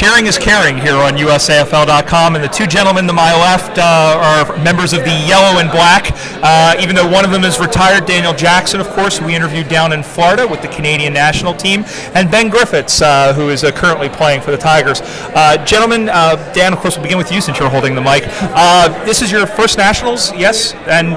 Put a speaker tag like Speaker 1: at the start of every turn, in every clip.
Speaker 1: sharing is caring here on USAFL.com, and the two gentlemen to my left are members of the yellow and black, even though one of them is retired, Daniel Jackson, of course, who we interviewed down in Florida with the Canadian national team, and Ben Griffiths, who is currently playing for the Tigers. Gentlemen, Dan, of course, we'll begin with you since you're holding the mic. This is your first nationals, yes? And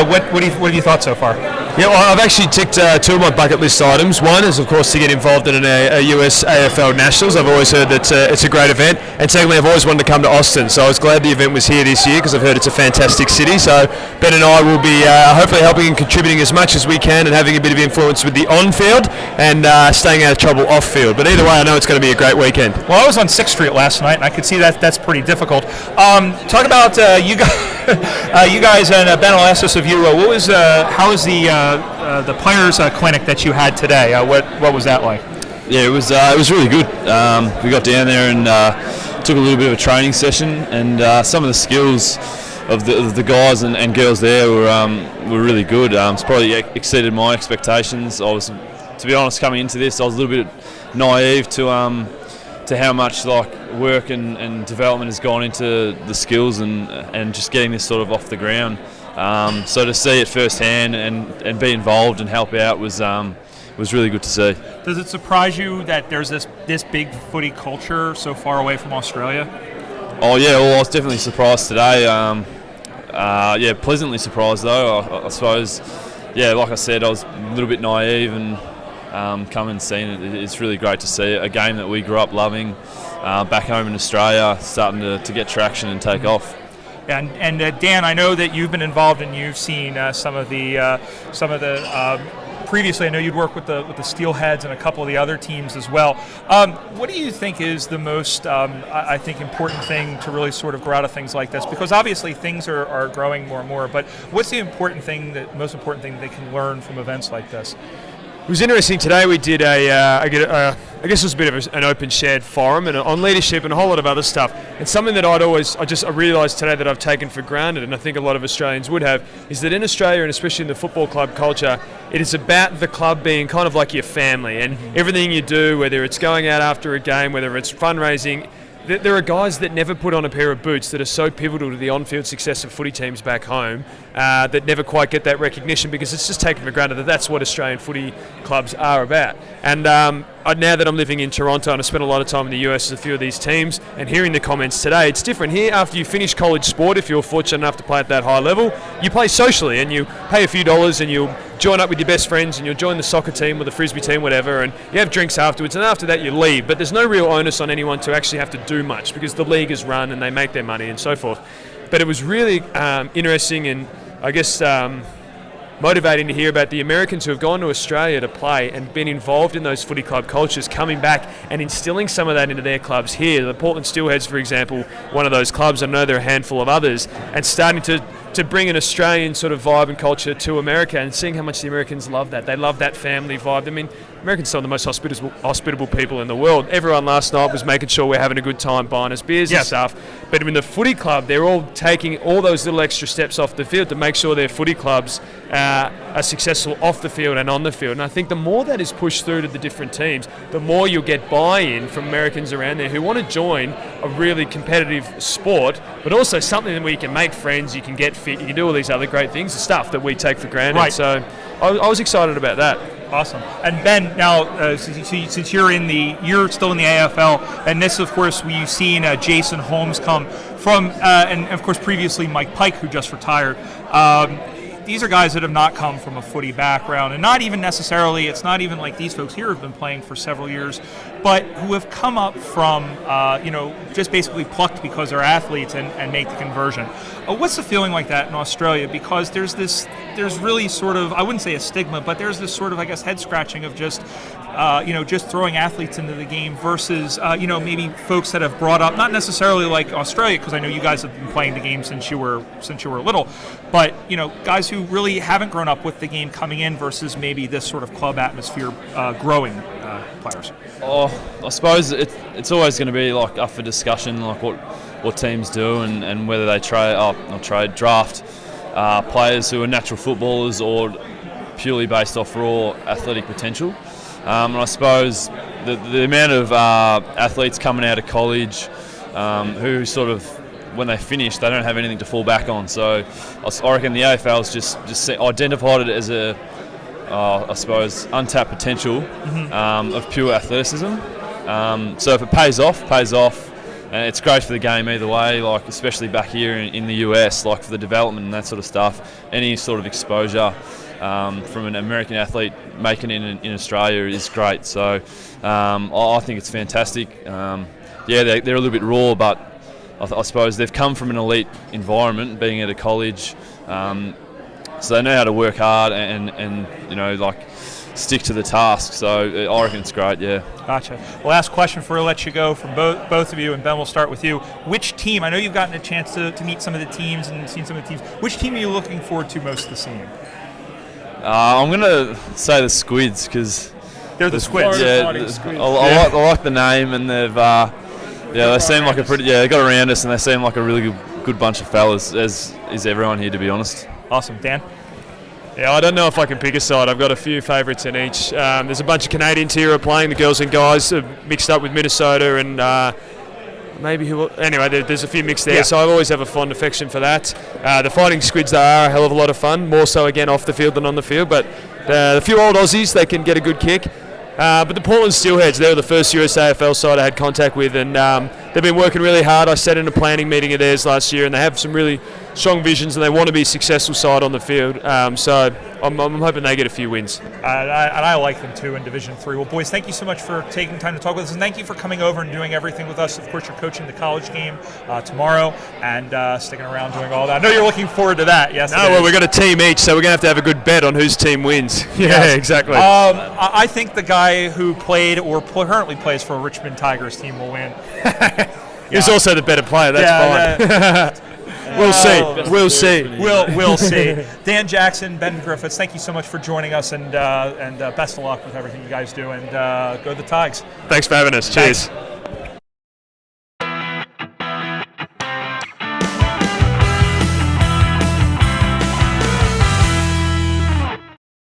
Speaker 1: what have you thought so far?
Speaker 2: Yeah, well, I've actually ticked two of my bucket list items. One is, of course, to get involved in a USAFL Nationals. I've always heard that it's a great event. And secondly, I've always wanted to come to Austin. So I was glad the event was here this year because I've heard it's a fantastic city. So Ben and I will be hopefully helping and contributing as much as we can and having a bit of influence with the on-field and staying out of trouble off-field. But either way, I know it's going to be a great weekand.
Speaker 1: Well, I was on 6th Street last night, and I could see that's pretty difficult. Talk about you guys, you guys, and Ben, I'll ask this of you. How was the players' clinic that you had today? What was that like?
Speaker 3: Yeah, it was really good. We got down there and took a little bit of a training session, and some of the skills of the guys and girls there were really good. It's probably exceeded my expectations. To be honest, coming into this, I was a little bit naive to how much work and development has gone into the skills and just getting this sort of off the ground. So to see it firsthand and be involved and help out was really good to see.
Speaker 1: Does it surprise you that there's this big footy culture so far away from Australia?
Speaker 3: Oh yeah, well I was definitely surprised today. Pleasantly surprised though. I suppose, yeah, like I said, I was a little bit naive and come and seen it. It's really great to see a game that we grew up loving back home in Australia starting to get traction and take off.
Speaker 1: And Dan, I know that you've been involved and you've seen some of the previously. I know you'd worked with the Steelheads and a couple of the other teams as well. What do you think is the most, I think, important thing to really sort of grow out of things like this? Because obviously things are growing more and more. But what's the most important thing that they can learn from events like this?
Speaker 2: It was interesting today. We did I guess it was a bit of an open shared forum and on leadership and a whole lot of other stuff. And something that I realised today that I've taken for granted, and I think a lot of Australians would have, is that in Australia and especially in the football club culture, it is about the club being kind of like your family, and everything you do, whether it's going out after a game, whether it's fundraising. There are guys that never put on a pair of boots that are so pivotal to the on-field success of footy teams back home that never quite get that recognition because it's just taken for granted that that's what Australian footy clubs are about. And now that I'm living in Toronto and I spent a lot of time in the US with a few of these teams and hearing the comments today, it's different here. After you finish college sport, if you're fortunate enough to play at that high level, you play socially and you pay a few dollars and you'll join up with your best friends and you'll join the soccer team or the frisbee team, whatever, and you have drinks afterwards, and after that you leave. But there's no real onus on anyone to actually have to do much because the league is run and they make their money and so forth. But it was really interesting and I guess motivating to hear about the Americans who have gone to Australia to play and been involved in those footy club cultures, coming back and instilling some of that into their clubs here. The Portland Steelheads, for example, one of those clubs. I know there are a handful of others, and starting to bring an Australian sort of vibe and culture to America and seeing how much the Americans love that. They love that family vibe. I mean, Americans are some of the most hospitable people in the world. Everyone last night was making sure we're having a good time buying us beers and stuff. But in the footy club, they're all taking all those little extra steps off the field to make sure their footy clubs are successful off the field and on the field. And I think the more that is pushed through to the different teams, the more you'll get buy-in from Americans around there who want to join a really competitive sport, but also something where you can make friends, you can get fit, you can do all these other great things, the stuff that we take for granted.
Speaker 1: Right.
Speaker 2: So I was excited about that.
Speaker 1: Awesome. And Ben, now since you're still in the AFL, and this, of course, you've seen Jason Holmes come from, and of course previously Mike Pike, who just retired. These are guys that have not come from a footy background, and not even necessarily, it's not even like these folks here have been playing for several years, but who have come up from, just basically plucked because they're athletes and make the conversion. What's the feeling like that in Australia? Because there's really sort of, I wouldn't say a stigma, but there's this sort of, I guess, head scratching of just throwing athletes into the game versus, maybe folks that have brought up, not necessarily like Australia, because I know you guys have been playing the game since you were little, but, guys who really haven't grown up with the game coming in versus maybe this sort of club atmosphere growing players.
Speaker 3: Oh, I suppose it's always going to be like up for discussion, like what teams do and whether they draft players who are natural footballers or purely based off raw athletic potential. And I suppose the amount of athletes coming out of college who sort of, when they finish, they don't have anything to fall back on. So I reckon the AFL's just identified it as a, I suppose, untapped potential of pure athleticism. So if it pays off, and it's great for the game either way, like especially back here in the US, like for the development and that sort of stuff. Any sort of exposure from an American athlete making it in Australia is great. So I think it's fantastic. They're a little bit raw, but I suppose they've come from an elite environment, being at a college, so they know how to work hard and stick to the task. So I reckon it's great. Yeah.
Speaker 1: Gotcha. Well, last question before I let you go from both of you, and Ben, we'll start with you. Which team? I know you've gotten a chance to meet some of the teams and seen some of the teams. Which team are you looking forward to most this season?
Speaker 3: I'm gonna say the Squids because
Speaker 1: they're the Squids.
Speaker 3: I like the name, and they seem like they got around us, and they seem like a really good bunch of fellas, as is everyone here, to be honest.
Speaker 1: Awesome. Dan?
Speaker 2: Yeah, I don't know if I can pick a side. I've got a few favourites in each. There's a bunch of Canadians here who are playing. The girls and guys are mixed up with Minnesota and anyway, there's a few mixed there, so I always have a fond affection for that. The Fighting Squids, they are a hell of a lot of fun, more so again off the field than on the field, but the few old Aussies, they can get a good kick. But the Portland Steelheads, they were the first USAFL side I had contact with, and they've been working really hard. I sat in a planning meeting of theirs last year, and they have some really strong visions, and they want to be a successful side on the field. So I'm hoping they get a few wins.
Speaker 1: And I like them too in Division 3. Well, boys, thank you so much for taking time to talk with us, and thank you for coming over and doing everything with us. Of course, you're coaching the college game tomorrow, and sticking around doing all that. I know you're looking forward to that. Yes.
Speaker 2: No, well, we've got a team each, so we're going to have a good bet on whose team wins. Yeah, exactly.
Speaker 1: I think the guy who played or currently plays for a Richmond Tigers team will win.
Speaker 2: He's also the better player. That's fine. We'll see.
Speaker 1: We'll see. Dan Jackson, Ben Griffiths, thank you so much for joining us, and best of luck with everything you guys do, and go the Tigers.
Speaker 2: Thanks for having us. Cheers.